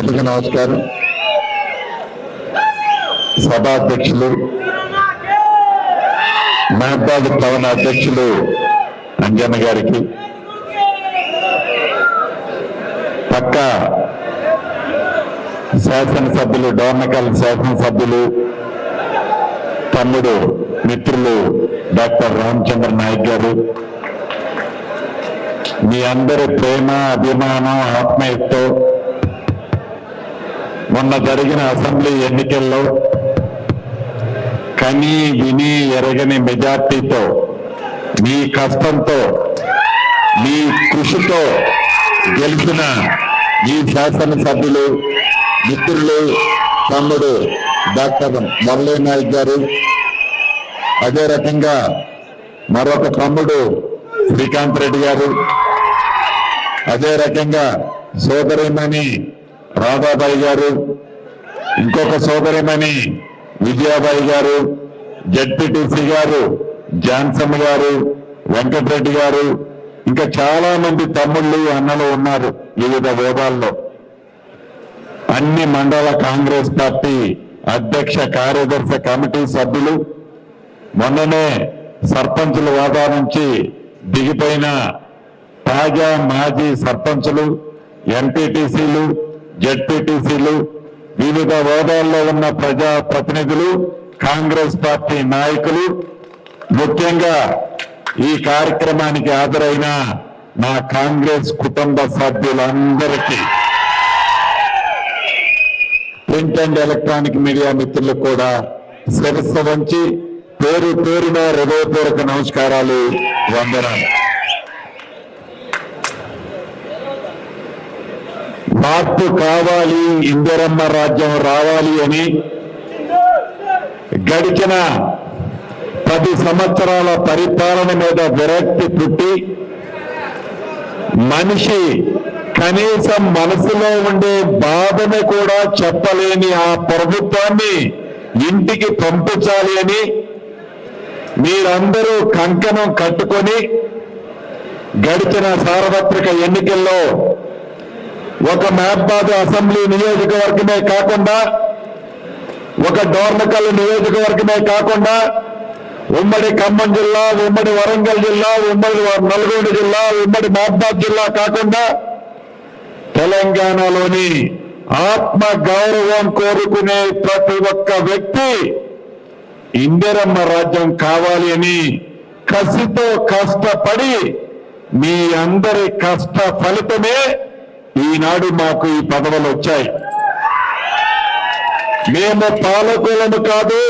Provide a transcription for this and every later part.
అధ్యక్షుడికి నమస్కారం. సభాధ్యక్షులు మహబాద్ భవన అధ్యక్షులు అంజన్న గారికి, పక్క శాసనసభ్యులు డోర్నకల్ శాసనసభ్యులు తమ్ముడు మిత్రులు డాక్టర్ రామచంద్ర నాయక్ గారు, మీ అందరి ప్రేమ అభిమానం ఆత్మీయతతో మొన్న జరిగిన అసెంబ్లీ ఎన్నికల్లో కని విని ఎరగని మెజార్టీతో మీ కష్టంతో మీ కృషితో గెలిచిన ఈ శాసనసభ్యులు మిత్రులు తమ్ముడు డాక్టర్ మురళీ నాయక్ గారు, అదే రకంగా మరొక తమ్ముడు శ్రీకాంత్ రెడ్డి గారు, అదే రకంగా సోదరిమణి రాధాబాయి గారు, ఇంకొక సోదరిమణి విజయాబాయి గారు, జడ్పీటీసీ గారు జాన్సన్ గారు, వెంకటరెడ్డి గారు, ఇంకా చాలా మంది తమ్ముళ్ళు అన్నలు ఉన్నారు వివిధ హోదాల్లో. అన్ని మండల కాంగ్రెస్ పార్టీ అధ్యక్ష కార్యదర్శి కమిటీ సభ్యులు, మొన్ననే సర్పంచుల హోదా నుంచి దిగిపోయిన తాజా మాజీ సర్పంచులు, ఎంపీటీసీలు, జడ్పీటీసీలు, వివిధ హోదాల్లో ఉన్న ప్రజా ప్రతినిధులు, కాంగ్రెస్ పార్టీ నాయకులు, ముఖ్యంగా ఈ కార్యక్రమానికి హాజరైన నా కాంగ్రెస్ కుటుంబ సభ్యులందరికీ, ప్రింట్ అండ్ ఎలక్ట్రానిక్ మీడియా మిత్రులకు కూడా శిరస్సు వంచి పేరు పేరున హృదయపూర్వక నమస్కారాలు, వందనాలు. మార్పు కావాలి, ఇందిరమ్మ రాజ్యం రావాలి అని గడిచిన 10 సంవత్సరాల పరిపాలన మీద విరక్తి పుట్టి మనిషి కనీసం మనసులో ఉండే బాధను కూడా చెప్పలేని ఆ ప్రభుత్వాన్ని ఇంటికి పంపించాలి అని మీరందరూ కంకణం కట్టుకొని గడిచిన సార్వత్రిక ఎన్నికల్లో ఒక మహబాద్ అసెంబ్లీ నియోజకవర్గమే కాకుండా, ఒక డోర్నకల్ నియోజకవర్గమే కాకుండా, ఉమ్మడి ఖమ్మం జిల్లా, ఉమ్మడి వరంగల్ జిల్లా, ఉమ్మడి నల్గొండ జిల్లా, ఉమ్మడి మహబాద్ జిల్లా కాకుండా తెలంగాణలోని ఆత్మ గౌరవం కోరుకునే ప్రతి ఒక్క వ్యక్తి ఇందిరమ్మ రాజ్యం కావాలి అని కసితో కష్టపడి మీ అందరి కష్ట ఫలితమే ఈనాడు మాకు ఈ పదవులు వచ్చాయి. మేము పాలకులము కాదు,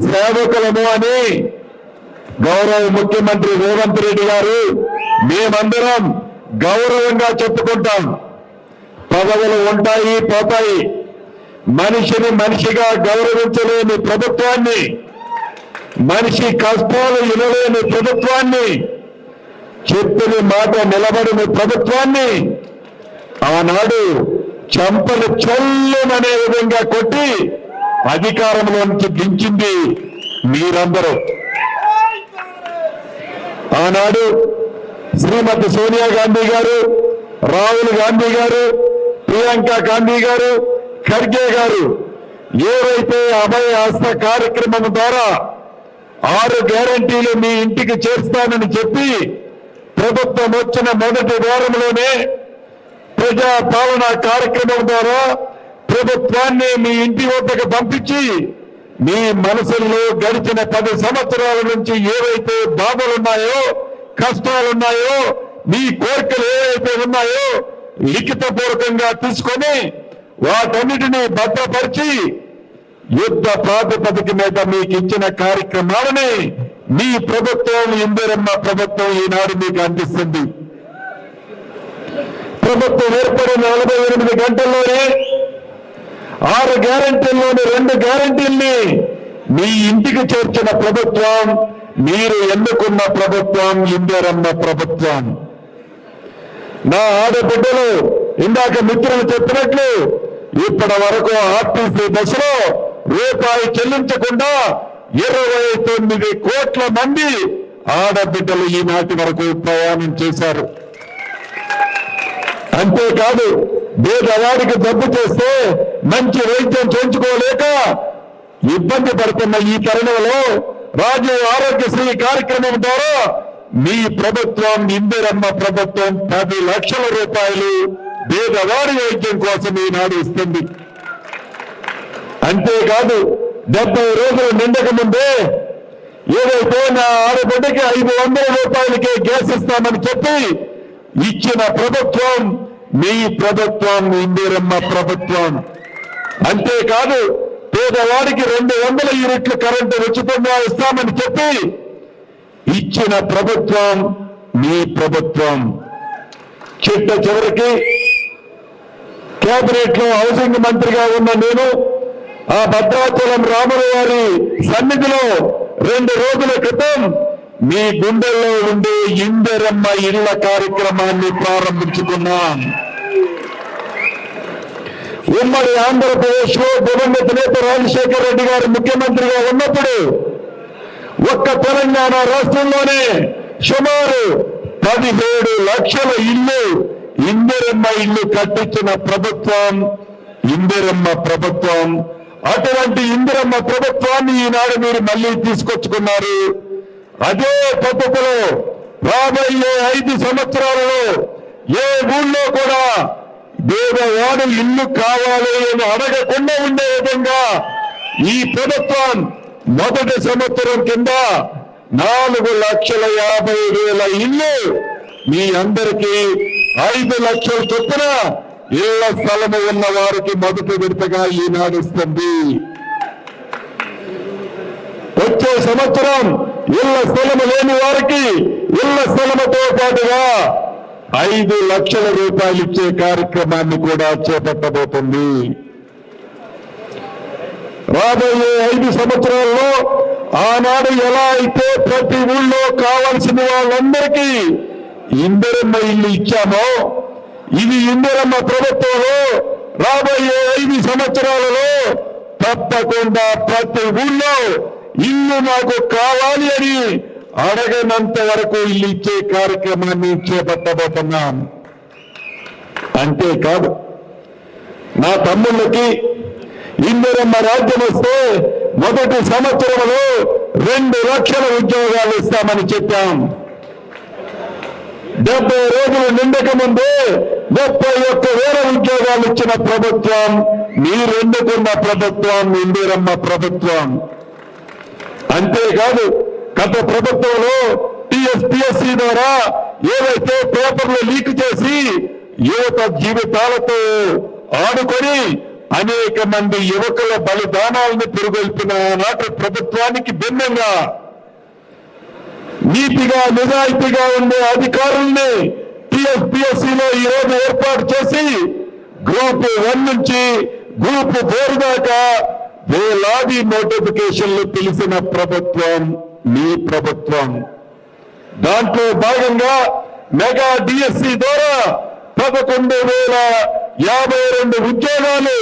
సేవకులము అని గౌరవ ముఖ్యమంత్రి రేవంత్ రెడ్డి గారు మేమందరం గౌరవంగా చెప్పుకుంటాం. పదవులు ఉంటాయి, పోతాయి. మనిషిని మనిషిగా గౌరవించలేని ప్రభుత్వాన్ని, మనిషి కష్టాలు వినలేని ప్రభుత్వాన్ని, చెప్పిన మాట నిలబడిన ప్రభుత్వాన్ని ఆనాడు చంపలు చల్లమనే విధంగా కొట్టి అధికారంలో నుంచి దించింది మీరందరూ. ఆనాడు శ్రీమతి సోనియా గాంధీ గారు, రాహుల్ గాంధీ గారు, ప్రియాంక గాంధీ గారు, ఖర్గే గారు ఏవైతే అభయ హస్త కార్యక్రమం ద్వారా 6 గ్యారంటీలు మీ ఇంటికి చేస్తానని చెప్పి ప్రభుత్వం వచ్చిన మొదటి వారంలోనే ప్రజా పాలన కార్యక్రమం ద్వారా ప్రభుత్వాన్ని మీ ఇంటి వద్దకు పంపించి మీ మనసుల్లో గడిచిన 10 సంవత్సరాల నుంచి ఏవైతే బాధలున్నాయో, కష్టాలున్నాయో, మీ కోరికలు ఏవైతే ఉన్నాయో లిఖితపూర్వకంగా తీసుకొని వాటన్నిటినీ భద్రపరిచి యుద్ధ ప్రాతిపదిక మీద మీకు ఇచ్చిన కార్యక్రమాలని మీ ప్రభుత్వం, ఇందిరమ్మ ప్రభుత్వం ఈనాడు మీకు అందిస్తుంది. ప్రభుత్వం ఏర్పడిన 48 గంటల్లోనే 6 గ్యారంటీల్లోని 2 గ్యారంటీల్ని మీ ఇంటికి చేర్చిన ప్రభుత్వం, మీరు ఎన్నుకున్న ప్రభుత్వం ఇందిరమ్మ ప్రభుత్వం. నా ఆడబిడ్డలు ఇందాక మిత్రులు చెప్పినట్లు ఇప్పటి వరకు ఆర్టీసీ బస్సులో రూపాయి చెల్లించకుండా 29 కోట్ల మంది ఆడబిడ్డలు ఈనాటి వరకు ప్రయాణం చేశారు. అంతేకాదు పేదవాడికి జబ్బు చేస్తే మంచి వైద్యం చేయించుకోలేక ఇబ్బంది పడుతున్న ఈ తరుణంలో రాజీవ్ ఆరోగ్యశ్రీ కార్యక్రమం ద్వారా మీ ప్రభుత్వం ఇందిరమ్మ ప్రభుత్వం 10 లక్షల రూపాయలు పేదవాడి వైద్యం కోసం ఈనాడు ఇస్తుంది. అంతేకాదు 70 రోజులు నిండక ముందే ఏదైతే నా ఆడబిడ్డకి 500 రూపాయలకే గ్యాస్ ఇస్తామని చెప్పి ఇచ్చిన ప్రభుత్వం మీ ప్రభుత్వం ఇందిరమ్మ ప్రభుత్వం. అంతేకాదు పేదవాడికి 200 యూనిట్లు కరెంటు ఉచితంగా ఇస్తామని చెప్పి ఇచ్చిన ప్రభుత్వం మీ ప్రభుత్వం. చిట్ట చివరికి కేబినెట్ లో హౌసింగ్ మంత్రిగా ఉన్న నేను ఆ భద్రాచలం రాముల వారి సన్నిధిలో 2 రోజుల క్రితం మీ గుండెల్లో ఉండే ఇందిరమ్మ ఇళ్ల కార్యక్రమాన్ని ప్రారంభించుకున్నాం. ఉమ్మడి ఆంధ్రప్రదేశ్ లో దివంగత నేత రాజశేఖర రెడ్డి గారు ముఖ్యమంత్రిగా ఉన్నప్పుడు ఒక్క తెలంగాణ రాష్ట్రంలోనే సుమారు 17 లక్షల ఇల్లు ఇందిరమ్మ ఇల్లు కట్టించిన ప్రభుత్వం ఇందిరమ్మ ప్రభుత్వం. అటువంటి ఇందిరమ్మ ప్రభుత్వాన్ని ఈనాడు మీరు మళ్ళీ తీసుకొచ్చుకున్నారు. అదే పద్ధతిలో రాబోయే 5 సంవత్సరాలలో ఏ ఊళ్ళో కూడా పేదవాడు ఇల్లు కావాలి అని అడగకుండా ఉండే విధంగా ఈ ప్రభుత్వం మొదటి సంవత్సరం కింద 4,50,000 ఇల్లు మీ అందరికీ 5 లక్షల చొప్పున ఇళ్ల స్థలము ఉన్న వారికి మొదటి విడతగా ఈనాడు ఇస్తుంది. వచ్చే సంవత్సరం ఇళ్ల స్థలము లేని వారికి ఇళ్ల స్థలముతో పాటుగా 5 లక్షల రూపాయలు ఇచ్చే కార్యక్రమాన్ని కూడా చేపట్టబోతుంది. రాబోయే 5 సంవత్సరాల్లో ఆనాడు ఎలా అయితే ప్రతి ఊళ్ళో కావాల్సిన వాళ్ళందరికీ ఇందిరమ్మ ఇల్లు ఇచ్చామో ఇది ఇందిరమ్మ ప్రభుత్వంలో రాబోయే 5 సంవత్సరాలలో తప్పకుండా ప్రతి ఊళ్ళో ఇల్లు మాకు కావాలి అని అడగనంత వరకు ఇల్లు ఇచ్చే కార్యక్రమాన్ని చేపట్టబోతున్నాం. అంతేకాదు నా తమ్ముళ్ళకి ఇందిరమ్మ రాజ్యం వస్తే మొదటి సంవత్సరంలో 2 లక్షల ఉద్యోగాలు ఇస్తామని చెప్పాం. 70 రోజులు నిండక ముందే 31,000 ఉద్యోగాలు ఇచ్చిన ప్రభుత్వం మీరు ఎన్నుకున్న ప్రభుత్వం ఇందిరమ్మ ప్రభుత్వం. అంతేకాదు గత ప్రభుత్వంలో టీఎస్పీఎస్సీ ద్వారా ఏవైతే పేపర్లు లీక్ చేసి యువత జీవితాలతో ఆడుకొని అనేక మంది యువకుల బలిదానాలను పురుగొల్పిన ఆనాటి ప్రభుత్వానికి భిన్నంగా నీతిగా నిజాయితీగా ఉండే అధికారుల్ని టీఎస్పీఎస్సీలో ఈ రోజు ఏర్పాటు చేసి గ్రూప్ 1 నుంచి గ్రూప్ 4 దాకా వేలాది నోటిఫికేషన్లు తెలిసిన ప్రభుత్వం మీ ప్రభుత్వం. దాంట్లో భాగంగా మెగా డిఎస్సి ద్వారా 11,052 ఉద్యోగాలు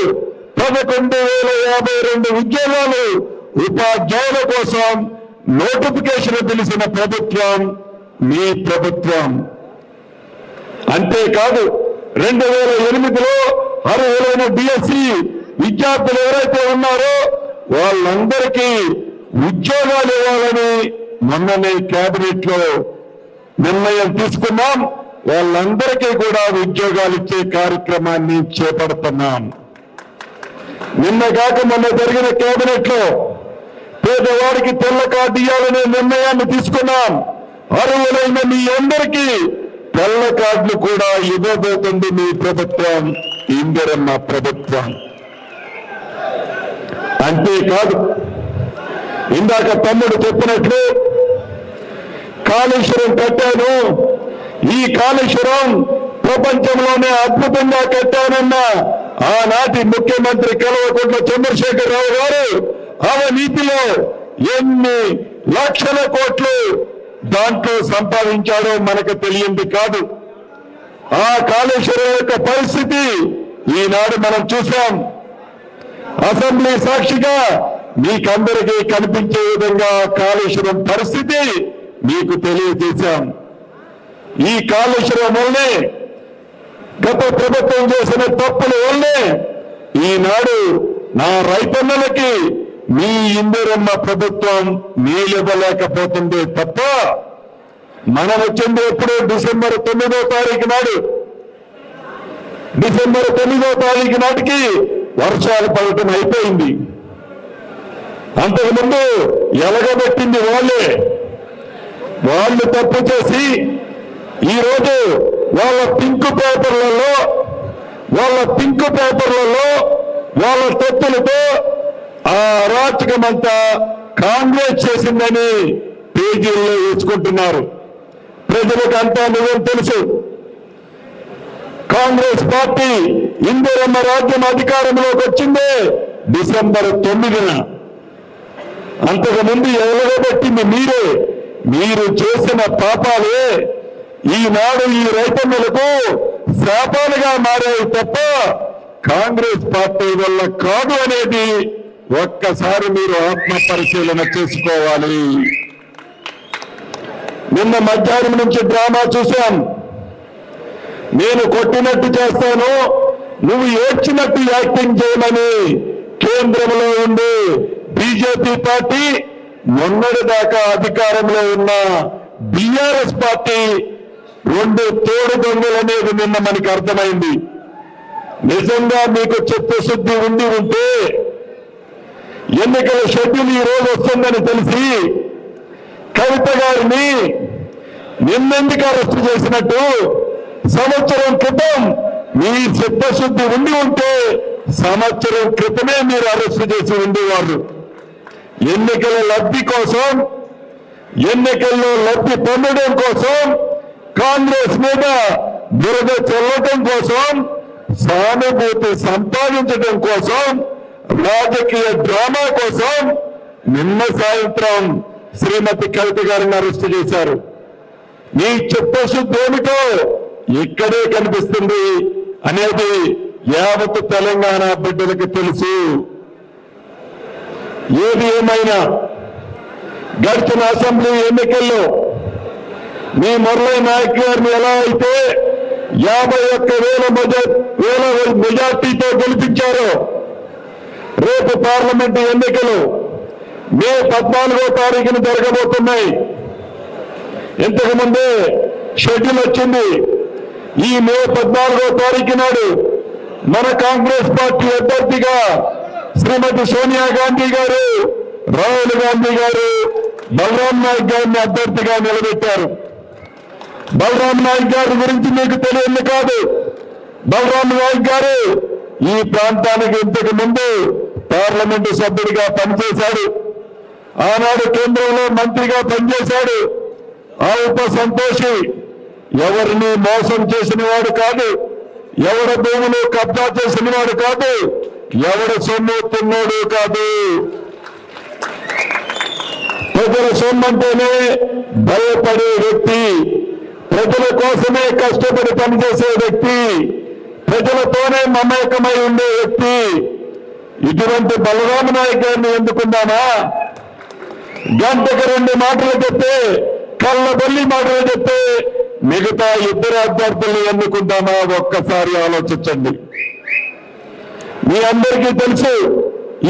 11,052 ఉద్యోగాలు ఉపాధ్యాయుల కోసం నోటిఫికేషన్ తెలిసిన ప్రభుత్వం మీ ప్రభుత్వం. అంతేకాదు 2008లో అర్హులైన డిఎస్సి విద్యార్థులు ఎవరైతే ఉన్నారో వాళ్ళందరికీ ఉద్యోగాలు ఇవ్వాలని మొన్ననే కేబినెట్ లో నిర్ణయం తీసుకున్నాం. వాళ్ళందరికీ కూడా ఉద్యోగాలు ఇచ్చే కార్యక్రమాన్ని చేపడుతున్నాం. నిన్న కాక మొన్న జరిగిన కేబినెట్ లో పేదవాడికి తెల్ల కార్డు ఇవ్వాలనే నిర్ణయాన్ని తీసుకున్నాం. అర్హులైన మీ అందరికీ తెల్ల కార్డులు కూడా ఇవ్వబోతుంది మీ ప్రభుత్వం ఇందిరమ్మ ప్రభుత్వం. అంతేకాదు ఇందాక తమ్ముడు చెప్పినట్లు కాళేశ్వరం కట్టాను, ఈ కాళేశ్వరం ప్రపంచంలోనే అద్భుతంగా కట్టానన్న ఆనాటి ముఖ్యమంత్రి కల్వకుంట్ల చంద్రశేఖరరావు గారు అవినీతిలో ఎన్ని లక్షల కోట్లు దాంట్లో సంపాదించాడో మనకు తెలియంది కాదు. ఆ కాళేశ్వరం యొక్క పరిస్థితి ఈనాడు మనం చూసాం. అసెంబ్లీ సాక్షిగా మీకందరికీ కనిపించే విధంగా కాళేశ్వరం పరిస్థితి మీకు తెలియజేశాం. ఈ కాళేశ్వరం వల్లే గత ప్రభుత్వం చేసిన తప్పుల వల్లే ఈనాడు నా రైతన్నలకి మీ ఇందిరమ్మ ప్రభుత్వం నీళ్ళివ్వలేకపోతుంది తప్ప మనం వచ్చింది ఎప్పుడు డిసెంబర్ 9వ తారీఖు నాడు. డిసెంబర్ 9వ తారీఖు నాటికి వర్షాలు పడటం అయిపోయింది. అంతకుముందు ఎలగబెట్టింది వాళ్ళు తప్పు చేసి ఈరోజు వాళ్ళ పింక్ పేపర్లలో వాళ్ళ తప్పులతో ఆ అరాచకమంతా కాంగ్రెస్ చేసిందని పేజీల్లో వేసుకుంటున్నారు. ప్రజలకు అంతా నిజం తెలుసు. కాంగ్రెస్ పార్టీ ఇందిరమ్మ రాజ్యం అధికారంలోకి వచ్చిందే డిసెంబర్ 9న. అంతకుముందు ఎలగబెట్టింది మీరే. మీరు చేసిన పాపాలే ఈనాడు ఈ రైతన్నలకు శాపాలుగా మారాయి తప్ప కాంగ్రెస్ పార్టీ వల్ల కాదు అనేది ఒక్కసారి మీరు ఆత్మ పరిశీలన చేసుకోవాలి. నిన్న మధ్యాహ్నం నుంచి డ్రామా చూశాం. నేను కొట్టినట్టు చేస్తాను, నువ్వు ఏడ్చినట్టు యాక్టింగ్ చేయమని కేంద్రంలో ఉండి బీజేపీ పార్టీ, మొన్నటిదాకా అధికారంలో ఉన్న బీఆర్ఎస్ పార్టీ రెండు తోడు దొంగలనేది నిన్న మనకి అర్థమైంది. నిజంగా మీకు చిత్తశుద్ధి ఉంటే ఎన్నికల షెడ్యూల్ ఈ రోజు వస్తుందని తెలిసి కవిత గారిని నిన్నెందుకు అరెస్టు చేసినట్టు సంవత్సరం క్రితం మీ చిత్తశుద్ధి ఉంటే సంవత్సరం క్రితమే మీరు అరెస్టు చేసి ఉండేవారు. ఎన్నికల లబ్ధి కోసం, ఎన్నికల్లో లబ్ధి పొందడం కోసం, కాంగ్రెస్ మీద బురద చల్లటం కోసం, సానుభూతి సంపాదించడం కోసం, రాజకీయ డ్రామా కోసం నిన్న సాయంత్రం శ్రీమతి కవిత గారిని అరెస్టు చేశారు. మీ చిత్తశుద్ధి ఏమిటో ఇక్కడే కనిపిస్తుంది అనేది యావత్ తెలంగాణ బిడ్డలకు తెలుసు. ఏది ఏమైనా గడిచిన అసెంబ్లీ ఎన్నికల్లో మీ మురళీ నాయక్ గారిని ఎలా అయితే 51,000 మెజార్టీతో గెలిపించారో, రేపు పార్లమెంటు ఎన్నికలు మే 14వ తారీఖున జరగబోతున్నాయి. ఇంతకు ముందే షెడ్యూల్ వచ్చింది. ఈ మే 14వ తారీఖు నాడు మన కాంగ్రెస్ పార్టీ అభ్యర్థిగా శ్రీమతి సోనియా గాంధీ గారు, రాహుల్ గాంధీ గారు బలరాం నాయక్ గారిని అభ్యర్థిగా నిలబెట్టారు. బలరాం నాయక్ గారి గురించి మీకు తెలియదు కాదు. బలరాం నాయక్ గారు ఈ ప్రాంతానికి ఇంతకు ముందు పార్లమెంటు సభ్యుడిగా పనిచేశాడు. ఆనాడు కేంద్రంలో మంత్రిగా పనిచేశాడు. ఆ ఉప సంతోషి ఎవరిని మోసం చేసిన వాడు కాదు, ఎవరి భూములు కబ్జా చేసిన వాడు కాదు, ఎవరి సొమ్ము తిన్నోడు కాదు. ప్రజల సొమ్మంటేనే భయపడే వ్యక్తి, ప్రజల కోసమే కష్టపడి పనిచేసే వ్యక్తి, ప్రజలతోనే మమేకమై ఉండే వ్యక్తి. ఇటువంటి బలరామ నాయక్ గారిని ఎందుకున్నామా? గంటకు 2 మాటలు చెప్తే, కళ్ళబొల్లి మాటలు చెప్తే మిగతా ఇద్దరు అభ్యర్థులు ఎన్నుకుంటామా? ఒక్కసారి ఆలోచించండి. మీ అందరికీ తెలుసు,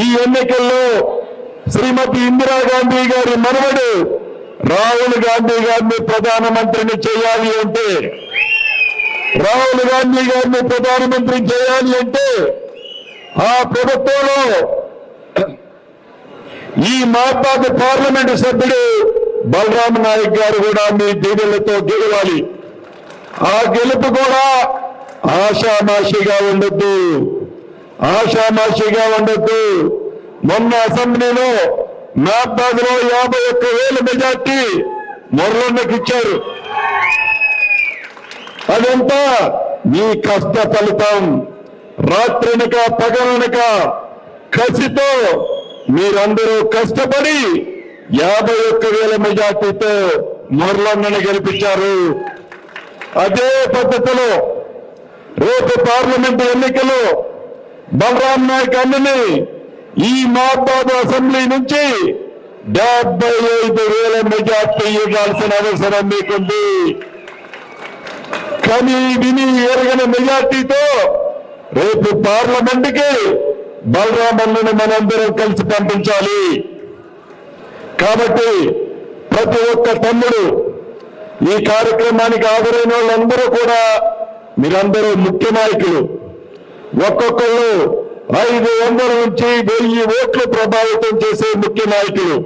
ఈ ఎన్నికల్లో శ్రీమతి ఇందిరాగాంధీ గారి మనవడు రాహుల్ గాంధీ గారిని ప్రధానమంత్రిని చేయాలి అంటే, రాహుల్ గాంధీ గారిని ప్రధానమంత్రి చేయాలి అంటే ఆ ప్రభుత్వంలో ఈ మహబాద్ పార్లమెంటు సభ్యుడు బలరాం నాయక్ గారు కూడా మీ దీవెనలతో గెలవాలి. ఆ గెలుపు కూడా ఆషామాషిగా ఉండొద్దు, ఆషామాషిగా ఉండొద్దు. మొన్న అసెంబ్లీలో మహబాద్ లో 51,000 మెజార్టీ మురళన్నకి ఇచ్చారు. అదంతా మీ కష్ట ఫలితం. రాత్రనక పగలనక కసితో మీరందరూ కష్టపడి 51,000 మెజార్టీతో మురళన్నని గెలిపించారు. అదే పద్ధతిలో రేపు పార్లమెంటు ఎన్నికలు బలరాం నాయక్ అన్నని ఈ మహబాద్ అసెంబ్లీ నుంచి 75,000 మెజార్టీ ఇవ్వాల్సిన అవసరం మీకుంది. కానీ విని ఎరగని మెజార్టీతో రేపు పార్లమెంటుకి బలరామన్నను మనందరం కలిసి పంపించాలి. కాబట్టి ప్రతి ఒక్క తమ్ముడు ఈ కార్యక్రమానికి హాజరైన వాళ్ళందరూ కూడా మీరందరూ ముఖ్య నాయకులు. ఒక్కొక్కళ్ళు 500 నుంచి 1000 ఓట్లు ప్రభావితం చేసే ముఖ్య నాయకులు.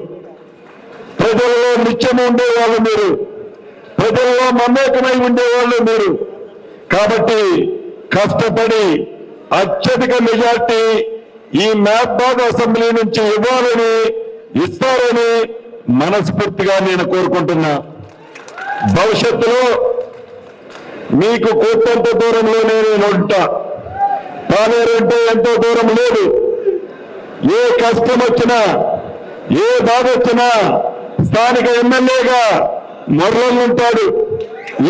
ప్రజల్లో నిత్యం ఉండేవాళ్ళు మీరు, ప్రజల్లో మమేకమై ఉండేవాళ్ళు మీరు. కాబట్టి కష్టపడి అత్యధిక మెజార్టీ ఈ మహబాద్ అసెంబ్లీ నుంచి ఇస్తారని మనస్ఫూర్తిగా నేను కోరుకుంటున్నా. భవిష్యత్తులో మీకు కూతంత దూరంలో నేను ఉంటా. పాలేరంటే ఎంతో దూరం లేదు. ఏ కష్టం వచ్చినా, ఏ బాధ వచ్చినా స్థానిక ఎమ్మెల్యేగా మురళన్ ఉంటాడు,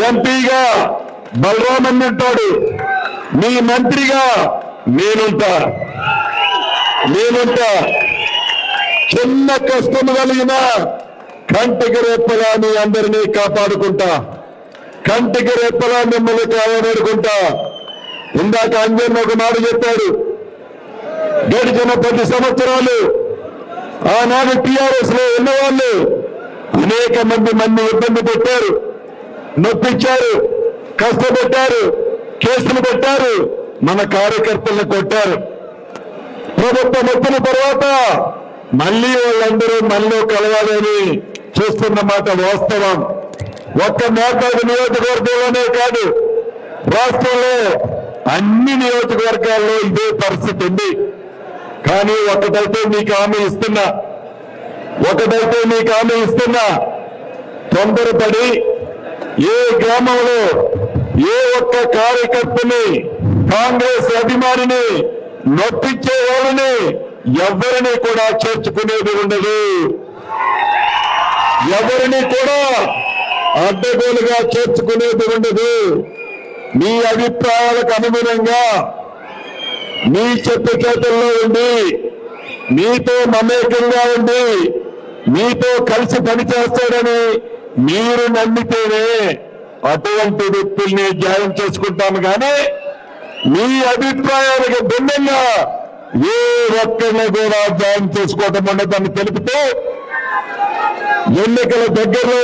ఎంపీగా బలరామన్ ఉంటాడు, మీ మంత్రిగా నేనుంటా. చిన్న కష్టం కలిగిన కంటికి రెప్పలా మీ అందరినీ కాపాడుకుంటా, కంటికి రెప్పలా మిమ్మల్ని కాపాడుకుంటా. ఇందాక అంజన్ ఒక మాట చెప్పాడు. గడిచిన 10 సంవత్సరాలు ఆనాడు టీఆర్ఎస్ లో ఉన్నవాళ్ళు అనేక మంది ఇబ్బంది పెట్టారు, నొప్పించారు, కష్టపెట్టారు, కేసులు పెట్టారు, మన కార్యకర్తలను కొట్టారు. ప్రభుత్వం వచ్చిన తర్వాత మళ్ళీ వాళ్ళందరూ మనలో కలవాలని చూస్తున్న మాట వాస్తవం. ఒక్క మహబాద్ నియోజకవర్గంలోనే కాదు, రాష్ట్రంలో అన్ని నియోజకవర్గాల్లో ఇదే పరిస్థితి ఉంది. కానీ ఒకటైతే మీకు హామీ ఇస్తున్నా, తొందరపడి ఏ గ్రామంలో ఏ ఒక్క కార్యకర్తని, కాంగ్రెస్ అభిమానిని నొప్పించే వాళ్ళని ఎవరిని కూడా చేర్చుకునేది ఉండదు. ఎవరిని కూడా అడ్డగోలుగా చేర్చుకునేది ఉండదు. మీ అభిప్రాయాలకు అనుగుణంగా మీ చెప్పు చేతుల్లో ఉండి, మీతో మమేకంగా ఉండి, మీతో కలిసి పనిచేస్తాడని మీరు నమ్మితేనే అటువంటి వ్యక్తుల్ని జాయిన్ చేసుకుంటాము. కానీ మీ అభిప్రాయాలకు భిన్నంగా ఏ ఒక్కరిని కూడా జాయిన్ చేసుకోవటం ఉండదని తెలుపుతూ ఎన్నికల దగ్గరలో